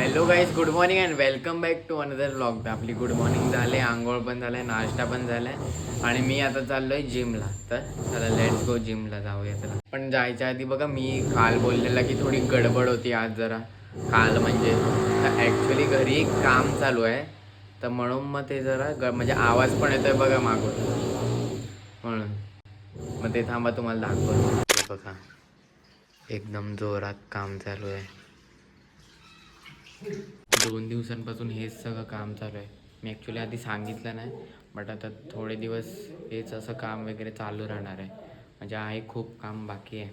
Hello guys, good morning and welcome back to another vlog. आपली good morning झाले, आंघोळ पण झालंय, नाश्ता पण झालाय आणि मी आता चाललोय जिमला. तर चला लेट्स गो, जिमला जाऊया. चला. पण जायच्या आधी बघा, मी काल बोललेला की थोडी गडबड होती आज जरा. काल म्हणजे ॲक्च्युली घरी काम चालू आहे, तर म्हणून मग ते जरा म्हणजे आवाज पण येतोय बघा मागून, म्हणून मग ते थांबा तुम्हाला दाखवतो. बघा एकदम जोरात काम चालू आहे. 2 दिवसांपासून हेच सगळं काम चालू आहे. मी ॲक्च्युली आधी सांगितलं नाही, बट आता थोडे दिवस हेच असं काम वगैरे चालू राहणार आहे. म्हणजे आहे, खूप काम बाकी आहे.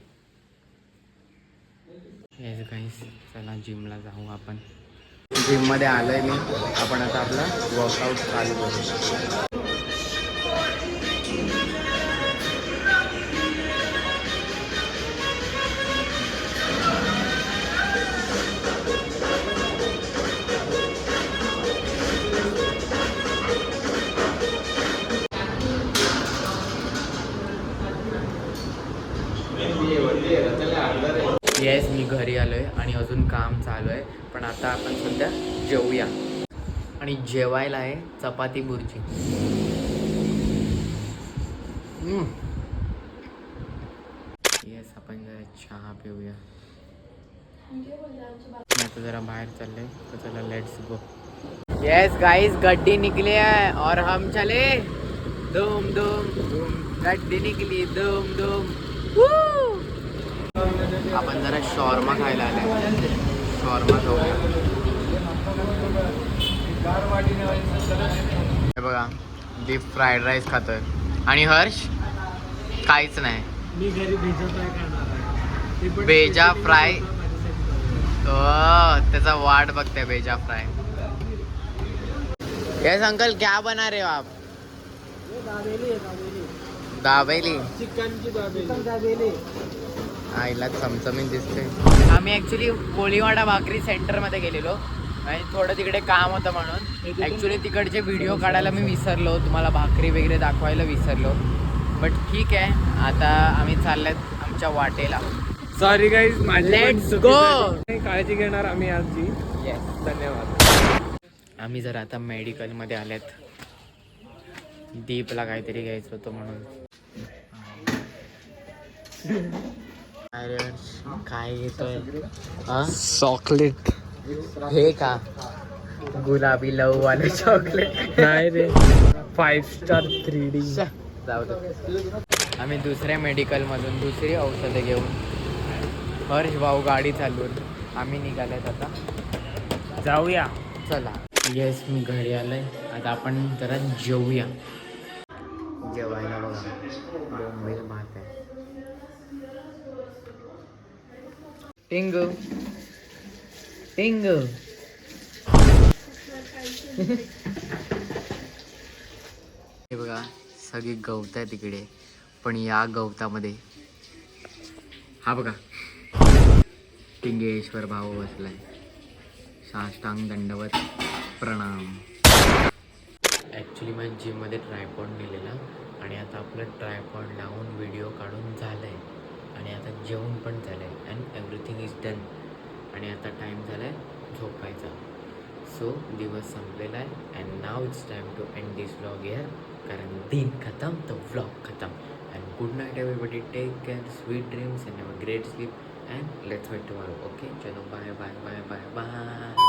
हेच काहीच. चला जिमला जाऊ आपण. जिममध्ये आलो आहे मी. आपण आता आपला वर्कआउट चालू करू. येस, मी घरी आलो आहे आणि अजून काम चालू आहे. पण आता आपण सध्या जेवूया. आणि जेवायला आहे चपाती बुर्जी. येस, आपण जरा चहा पिऊया. मी आता जरा बाहेर चालले, तर चला लेट्स गो. यस गाइस, गड्डी निकली है और हम चले धूम धूम धूम. गड्डी निकली धूम धूम. आपण जरा शॉर्मा खायला आले. शॉर्मा खाऊया. हे बघा, डीप फ्राईड राईस खातोय. आणि हर्ष काहीच नाही. मी घरी भेजा फ्राय खाणार आहे. भेजा फ्राय. त्याचा वाट बघते भेजा फ्राय. यस अंकल, क्या बना रहे हो आप? दाबेली. चिकन की दाबेली. आईला चमचमीत दिसते. आम्ही ॲक्च्युली कोळीवाडा भाकरी सेंटरमध्ये गेलेलो आणि थोडं तिकडे काम होतं म्हणून. ॲक्च्युली तिकडचे व्हिडिओ काढायला मी विसरलो, तुम्हाला भाकरी वगैरे दाखवायला विसरलो. बट ठीक आहे, आता आम्ही चाललेत आमच्या वाटेला. Sorry guys, let's go. काळजी घेणार आम्ही आजची. येस, धन्यवाद. आम्ही जर आता मेडिकलमध्ये आल्यात. दीपला काहीतरी घ्यायचं होतं म्हणून. अरे काय घेतोय? चॉकलेट. हे का गुलाबी लव वाले चॉकलेट? नाही रे, 5 स्टार 3D. जाऊ दे. आम्ही दुसऱ्या मेडिकलमधून दुसरी औषधं घेऊन हर्ष भाऊ गाडी चालवून आम्ही निघाल्यात आता. जाऊया. चला. येस, मी घरी आलोय. आता आपण जरा जेवूया. जेवायला बघा, बोंबील भात आहे. टिंगू टिंगू. हे बघा, सगळी गवत आहे तिकडे, पण या गवतामध्ये हा बघा टिंगेश्वर भाऊ बसलाय. साष्टांग दंडवत प्रणाम. ॲक्च्युली माझ्या जिममध्ये ट्रायपॉड नेलेला आणि आता आपलं ट्रायपॉड लावून व्हिडिओ काढून झालं आहे आणि आता जेवण पण झालं आहे अँड एव्हरीथिंग इज डन. आणि आता टाईम झाला आहे झोपायचा. सो दिवस संपलेला आहे and now it's time to end this vlog here. कारण दिन खतम तो व्लॉग खतम. And good night everybody. Take care, sweet dreams and have a great sleep and let's meet tomorrow. Okay, चलो bye bye bye bye bye.